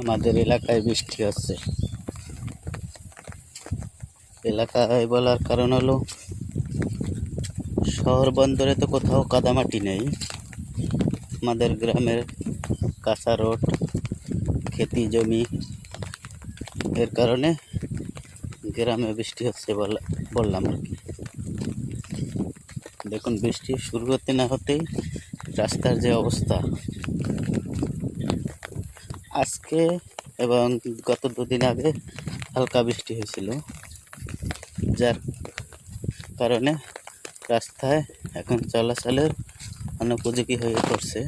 আমাদের এলাকায় বৃষ্টি হচ্ছে। এলাকায় বলার কারণ হলো শহর বন্দরে তো কোথাও কাদামাটি নেই। আমাদের গ্রামের কাঁচা রোড, খেতি জমি, এর কারণে গ্রামে বৃষ্টি হচ্ছে বললাম আর কি। দেখুন, বৃষ্টি শুরু হতে না হতেই রাস্তার যে অবস্থা, আজকে এবং গত দুদিন আগে হালকা বৃষ্টি হয়েছিল, যার কারণে রাস্তায় এখন চলাচলের অনুপযোগী হয়ে পড়ছে।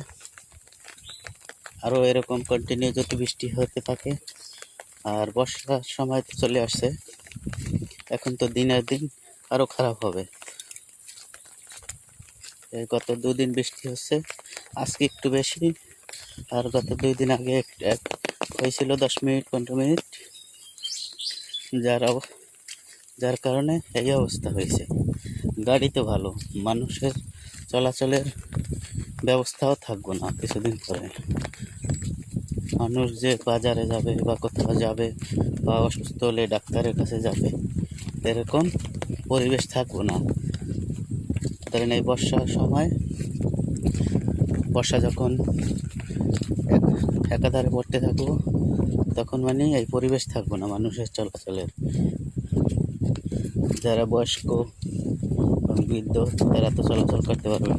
আরও এরকম কন্টিনিউ যদি বৃষ্টি হতে থাকে, আর বর্ষার সময় তো চলে আসছে, এখন তো দিনের দিন আরও খারাপ হবে। গত দুদিন বৃষ্টি হচ্ছে, আজকে একটু বেশি, আর গত 2 দিন আগে এক হয়েছিল 10 মিনিট 15 মিনিট, যার কারণে এই অবস্থা হয়েছে। গাড়ি তো ভালো, মানুষের চলাচলের ব্যবস্থাও থাকবো না কিছুদিন পরে। মানুষ যে বাজারে যাবে বা কোথাও যাবে বা অসুস্থ হলে ডাক্তারের কাছে যাবে, এরকম পরিবেশ থাকবো না। ধরেন এই বর্ষার সময়, বর্ষা যখন একাধারে পড়তে থাকবো, তখন মানে এই পরিবেশ থাকবো না মানুষের চলাচলের। যারা বয়স্ক বৃদ্ধ, তারা তো চলাচল করতে পারবে না।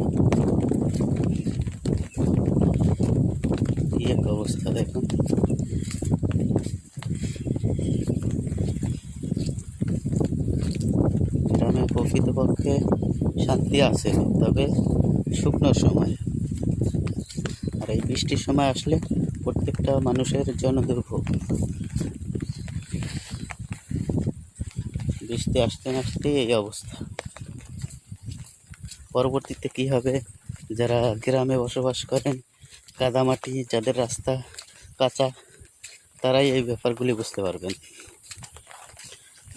কি এক অবস্থা দেখুন। গ্রামে প্রকৃতপক্ষে শান্তি আছে, তবে শুকনোর সময়। আর এই বৃষ্টির সময় আসলে প্রত্যেকটা মানুষের জন্য দুর্ভোগ। বৃষ্টি আসতে না আসতেই এই অবস্থা। পরবর্তীতে কি হবে, যারা গ্রামে বসবাস করেন, কাদামাটি, যাদের রাস্তা কাঁচা, তারাই এই ব্যাপারগুলি বুঝতে পারবেন।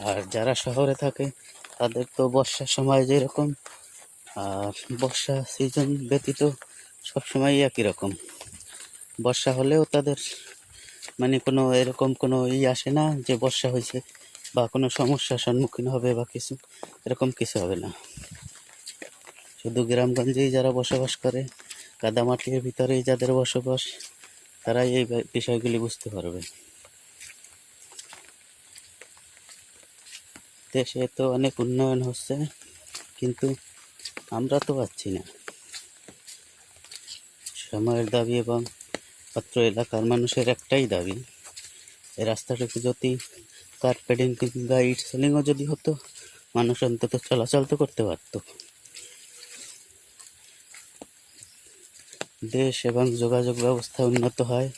আর যারা শহরে থাকে, তাদের তো বর্ষার সময় যেরকম, আর বর্ষা সিজন ব্যতীত সবসময় একই রকম। বর্ষা হলেও তাদের মানে কোনো এরকম কোনো আসে না যে বর্ষা হয়েছে বা কোনো সমস্যার সম্মুখীন হবে বা কিছু, এরকম কিছু হবে না। শুধু গ্রামগঞ্জেই যারা বসবাস করে, কাদামাটির ভিতরেই যাদের বসবাস, তারাই এই বিষয়গুলি বুঝতে পারবে। দেশে তো অনেক উন্নয়ন হচ্ছে, কিন্তু আমরা তো পাচ্ছি না। সময়ের দাবি এবং অত্র এলাকার মানুষের একটাই দাবি, এই রাস্তাটুকু যদি কার্পেটিং কিংবা ইট সেলিংও যদি হতো, মানুষ অন্তত চলাচল তো করতে পারত। দেশ এবং যোগাযোগ ব্যবস্থা উন্নত হয়,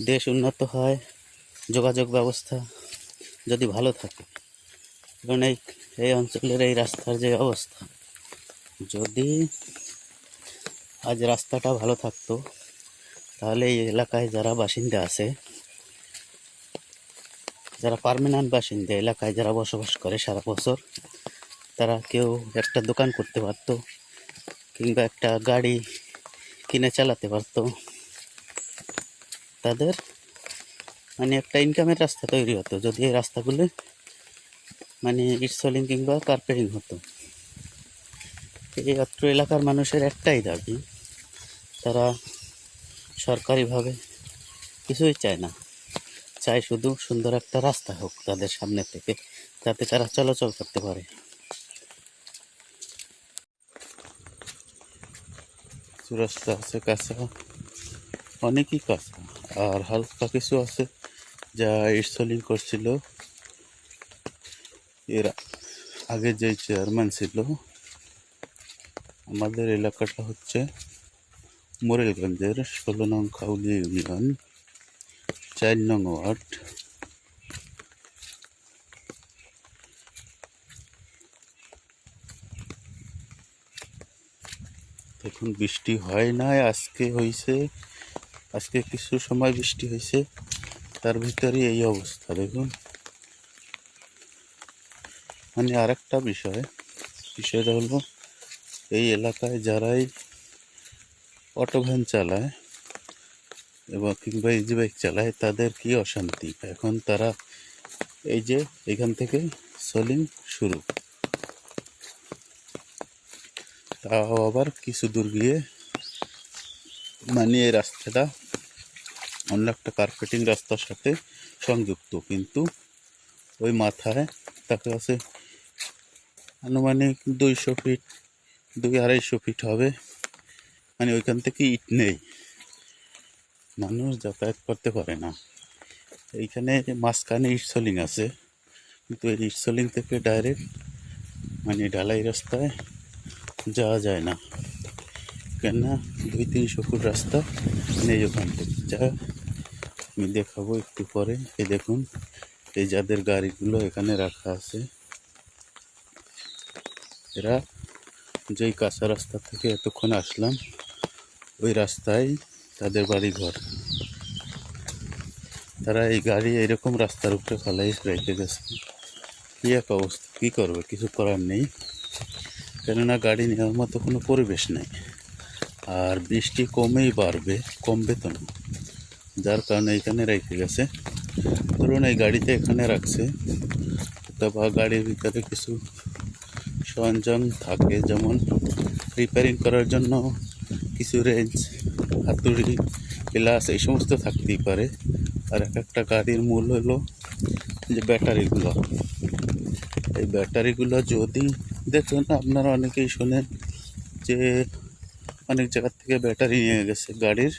দেশ উন্নত হয় যোগাযোগ ব্যবস্থা যদি ভালো থাকে। কারণ এই অঞ্চলের এই রাস্তার যে অবস্থা, যদি আজ রাস্তাটা ভালো থাকতো, তাহলে এই এলাকায় যারা বাসিন্দা আছে, যারা পার্মানেন্ট বাসিন্দা, এলাকায় যারা বসবাস করে সারা বছর, তারা কেউ একটা দোকান করতে পারতো, কিংবা একটা গাড়ি কিনে চালাতে পারতো। তাদের মানে একটা ইনকামের রাস্তা তৈরি হতো যদি এই রাস্তাগুলো মানে ইটসলিং কিংবা কার্পেটিং হতো। এই অত্র এলাকার মানুষের একটাই দাবি, তারা সরকারিভাবে কিছুই চায় না, চায় শুধু সুন্দর একটা রাস্তা হোক তাদের সামনে থেকে, যাতে তারা চলাচল করতে পারে। রাস্তা আছে কাঁচা, অনেকই কাঁচা, আর হালকা কিছু আছে যা ইটসলিং করছিল এর আগে যে চেয়ারম্যান ছিল। আমাদের এলাকাটা হচ্ছে মোরেলগঞ্জের 16 নং খাউলি ইউনিয়ন, 4 নং ওয়ার্ড। দেখুন, বৃষ্টি হয় নাই, আজকে হয়েছে, আজকে কিছু সময় বৃষ্টি হয়েছে, তার ভিতরে এই অবস্থা দেখুন। মানে আর একটা বিষয়টা হলো, এই এলাকায় যারাই অটো ভ্যান চালায়, এবং কিংবা ইজি বাইক চালায় তাদের কি অশান্তি। এখন তারা এই যে এখান থেকে সোলিং শুরু, তাও আবার কিছু দূর গিয়ে, মানে এই রাস্তাটা অন্য একটা কার্পেটিং রাস্তার সাথে সংযুক্ত, কিন্তু ওই মাথায় তার কাছে আনুমানিক 200 ফিট 200-250 ফিট হবে, মানে ওইখান থেকে ইট নেই, মানুষ যাতায়াত করতে পারে না। এইখানে মাঝখানে ইট সোলিং আছে, কিন্তু এই ইট সোলিং থেকে ডাইরেক্ট মানে ঢালাই রাস্তায় যাওয়া যায় না, কেননা 200-300 ফুট রাস্তা নেই ওখান থেকে। যা আমি দেখাবো একটু পরে। এই দেখুন, এই যাদের গাড়িগুলো এখানে রাখা আছে, এরা যেই কাঁচা রাস্তা থেকে এতক্ষণ আসলাম, ওই রাস্তায় তাদের বাড়ি ঘর। তারা এই গাড়ি এরকম রাস্তার উপরে ফেলাই রেখে গেছে। কী এক অবস্থা, কী করবে, কিছু করার নেই, কেননা গাড়ি নেওয়ার মতো কোনো পরিবেশ নেই। আর বৃষ্টি কমেই বাড়বে, কমবে তো না, যার কারণে এখানে রেখে গেছে। ধরুন এই গাড়িতে এখানে রাখছে, বা গাড়ির ভিতরে কিছু সরঞ্জাম থাকে, যেমন রিপেয়ারিং করার জন্য কিছু রেঞ্জ, হাতুড়ি, প্লাস এই সমস্ত থাকতেই পারে। আর এক একটা গাড়ির মূল হলো যে ব্যাটারিগুলো। এই ব্যাটারিগুলো যদি দেখুন, আপনারা অনেকেই শোনেন যে অনেক জায়গার থেকে ব্যাটারি নিয়ে গেছে গাড়ির,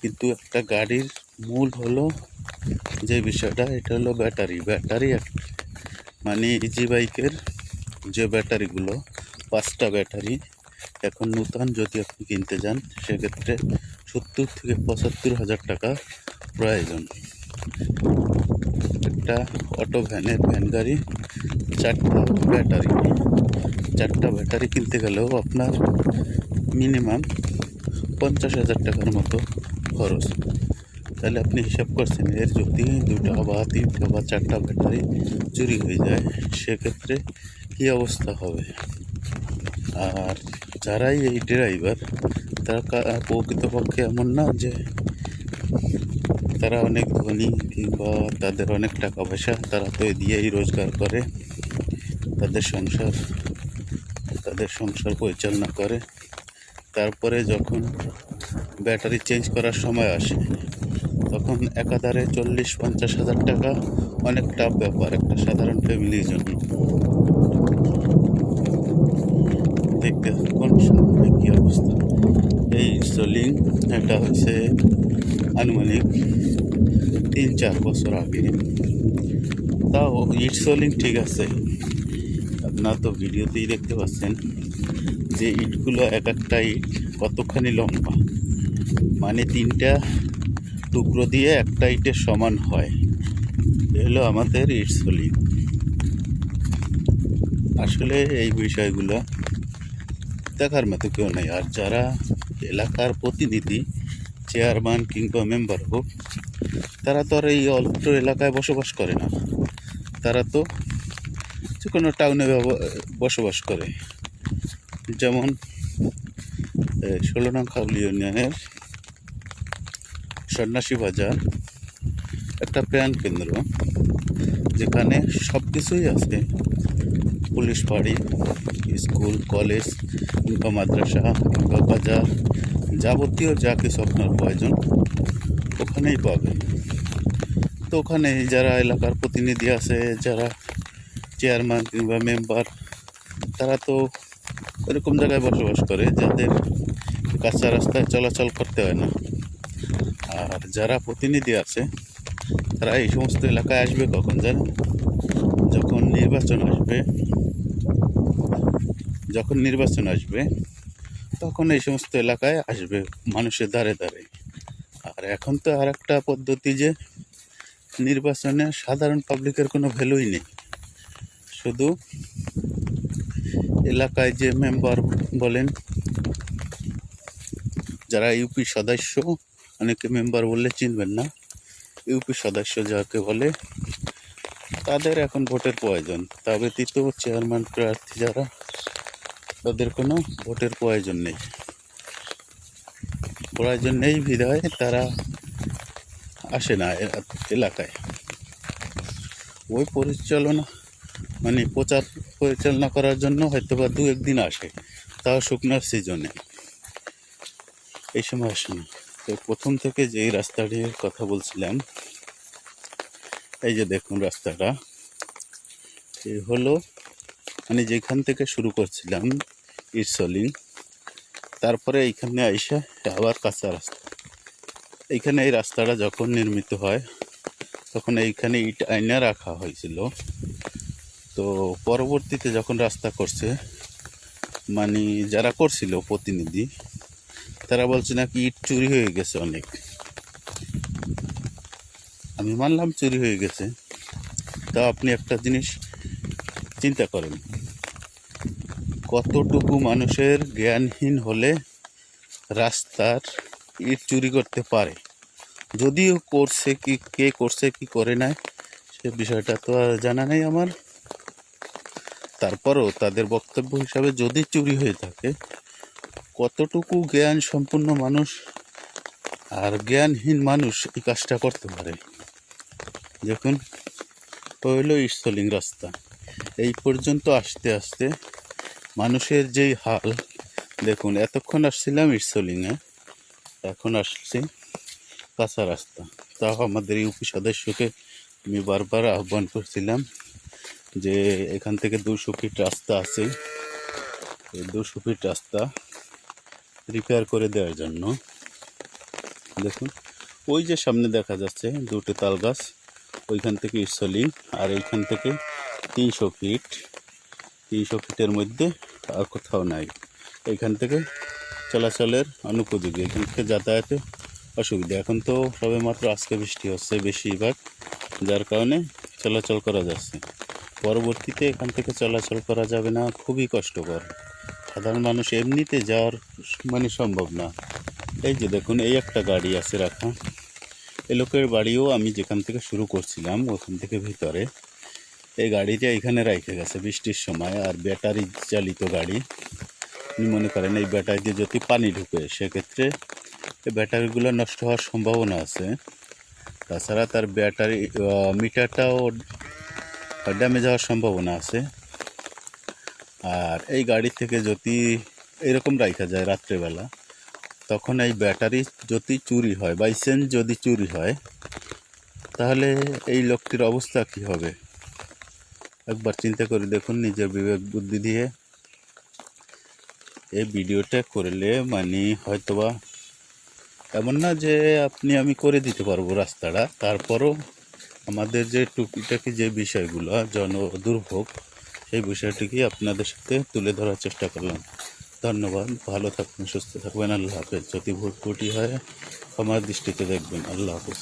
কিন্তু একটা গাড়ির মূল হলো যে বিষয়টা, এটা হলো ব্যাটারি। মানে ইজি বাইকের যে ব্যাটারিগুলো, 5টা ব্যাটারি এখন নতুন যদি আপনি কিনতে যান, সেক্ষেত্রে 70,000-75,000 টাকা প্রয়োজন। একটা অটো ভ্যান গাড়ি 4টা ব্যাটারি কিনতে গেলেও আপনার মিনিমাম 50,000 টাকার মতো খরচ। তাহলে আপনি হিসাব করছেন, এর যদি 2টা বা 3টা বা 4টা ব্যাটারি চুরি হয়ে যায়, সেক্ষেত্রে কী অবস্থা হবে। আর যারাই এই ড্রাইভার, তারা প্রকৃতপক্ষে এমন না যে তারা অনেক ধনী কিংবা তাদের অনেক টাকা পয়সা, তারা তো এ দিয়েই রোজগার করে, তাদের সংসার পরিচালনা করে। তারপরে যখন ব্যাটারি চেঞ্জ করার সময় আসে, তখন একাধারে 40-50 হাজার টাকা অনেক টাফ ব্যাপার একটা সাধারণ ফ্যামিলির জন্য। দেখতে কোন সময় কী অবস্থা। এই সোলিং এটা হচ্ছে আনুমানিক 3-4 বছর আগে। তাও ইট সোলিং ঠিক আছে, আপনার তো ভিডিওতেই দেখতে পাচ্ছেন যে ইটগুলো, এক একটা ইট কতখানি লম্বা, মানে 3টা টুকরো দিয়ে একটা ইটের সমান হয়। এগুলো আমাদের ইট সোলিং। আসলে এই বিষয়গুলো দেখার মতো কেউ নেই। আর যারা এলাকার প্রতিনিধি, চেয়ারম্যান কিংবা মেম্বার হোক, তারা তো আর এই অল্প এলাকায় বসবাস করে না, তারা তো যে কোনো টাউনে বসবাস করে। যেমন 16 নং খাউলি ইউনিয়নের সন্ন্যাসী বাজার একটা প্রাণ কেন্দ্র, যেখানে সব কিছুই আছে, পুলিশ ফাঁড়ি, স্কুল, কলেজ কিংবা মাদ্রাসা কিংবা বাজার, যাবতীয় যা কিছু আপনার প্রয়োজন ওখানেই পাবেন। তো ওখানে যারা এলাকার প্রতিনিধি আছে, যারা চেয়ারম্যান কিংবা মেম্বার, তারা তো এরকম জায়গায় বসবাস করে যাদের কাঁচা রাস্তায় চলাচল করতে হয় না। আর যারা প্রতিনিধি আছে, তারা এই সমস্ত এলাকায় আসবে কখন জানেন? যখন নির্বাচন আসবে তখন এই সমস্ত এলাকায় আসবে মানুষের দ্বারে দ্বারে। আর এখন তো আর একটা পদ্ধতি, যে নির্বাচনে সাধারণ পাবলিকের কোনো ভ্যালুই নেই, শুধু এলাকায় যে মেম্বার বলেন, যারা ইউপি সদস্য, অনেকে মেম্বার বললে চিনবেন না, ইউপি সদস্য যাকে বলে, তাদের এখন ভোটের প্রয়োজন। তা ব্যতীত চেয়ারম্যান প্রার্থী যারা, তাদের কোনো ভোটের প্রয়োজন নেই। প্রয়োজন নেই বিধায় তারা আসে না এলাকায়। ওই পরিচালনা মানে প্রচার পরিচালনা করার জন্য হয়তো বা 2-1 দিন আসে, তাও শুকনার সিজনে, এই সময় আসে না। তো প্রথম থেকে যেই রাস্তাটির কথা বলছিলাম, এই যে দেখুন রাস্তাটা, এই হলো মানে যেখান থেকে শুরু করছিলাম ইটসলিং, তারপরে এইখানে আইসা আবার কাঁচা রাস্তা। এইখানে এই রাস্তাটা যখন নির্মিত হয় তখন এইখানে ইট আইনা রাখা হয়েছিল। তো পরবর্তীতে যখন রাস্তা করছে, মানে যারা করছিল প্রতিনিধি, তারা বলছে নাকি ইট চুরি হয়ে গেছে অনেক। আমি মানলাম চুরি হয়ে গেছে, তা আপনি একটা জিনিস চিন্তা করেন, কতটুকু মানুষের জ্ঞানহীন হলে রাস্তার ইট চুরি করতে পারে। যদিও করছে কি, কে করছে কি করে নাই সে বিষয়টা তো আর জানা নেই আমার, তারপরও তাদের বক্তব্য হিসাবে যদি চুরি হয়ে থাকে, কতটুকু জ্ঞান সম্পন্ন মানুষ আর জ্ঞানহীন মানুষ এই কাজটা করতে পারে। দেখুন হইলো ইটসলিং রাস্তা, এই পর্যন্ত আসতে আসতে মানুষের যেই হাল দেখুন। এতক্ষণ আসছিলাম ইটসলিংয়ে, এখন আসছি কাঁচা রাস্তা। তাও আমাদের ইউপি সদস্যকে আমি বারবার আহ্বান করছিলাম যে এখান থেকে 200 ফিট রাস্তা আছে, এই 200 ফিট রাস্তা রিপেয়ার করে দেওয়ার জন্য। দেখুন ওই যে সামনে দেখা যাচ্ছে 2টি তাল গাছ, ওইখান থেকে ইটসলিং, আর এইখান থেকে 300 ফিট, 300 ফিটের মধ্যে আর কোথাও নাই। এইখান থেকে চলাচলের অনুপযোগী, এখান থেকে যাতায়াতে অসুবিধা। এখন তো সবে মাত্র আজকে বৃষ্টি হচ্ছে বেশিরভাগ, যার কারণে চলাচল করা যাচ্ছে। পরবর্তীতে এখান থেকে চলাচল করা যাবে না, খুবই কষ্টকর, সাধারণ মানুষ এমনিতে যাওয়ার মানে সম্ভব না। এই যে দেখুন এই একটা গাড়ি আছে রাখা, এই লোকের বাড়িও আমি যেখান থেকে শুরু করছিলাম ওখান থেকে ভিতরে, এই গাড়িটা এখানে রেখে গেছে বৃষ্টির সময়। আর ব্যাটারি চালিত গাড়ি, আপনি মনে করেন এই ব্যাটারি দিয়ে যদি পানি ঢুকে সেক্ষেত্রে এই ব্যাটারিগুলো নষ্ট হওয়ার সম্ভাবনা আছে। তাছাড়া তার ব্যাটারি মিটারটাও ড্যামেজ হওয়ার সম্ভাবনা আছে। আর এই গাড়ি থেকে যদি এরকম রাখা যায় রাত্রেবেলা, তখন এই ব্যাটারি যদি চুরি হয়, বাই চান্স যদি চুরি হয়, তাহলে এই লোকটির অবস্থা কী হবে একবার চিন্তা করে দেখুন নিজের বিবেক বুদ্ধি দিয়ে। এই ভিডিওটা করলে মানে হয়তোবা এমন না যে আমি করে দিতে পারবো রাস্তাটা, তারপরও আমাদের যে টুকিটাকি যে বিষয়গুলো জন দুর্ভোগ, সেই বিষয়টিকে আপনাদের সাথে তুলে ধরার চেষ্টা করলাম। ধন্যবাদ, ভালো থাকবেন, সুস্থ থাকবেন, আল্লাহ হাফেজ। যদি ভুল ত্রুটি হয় আমার দৃষ্টিতে দেখবেন। আল্লাহ হাফেজ।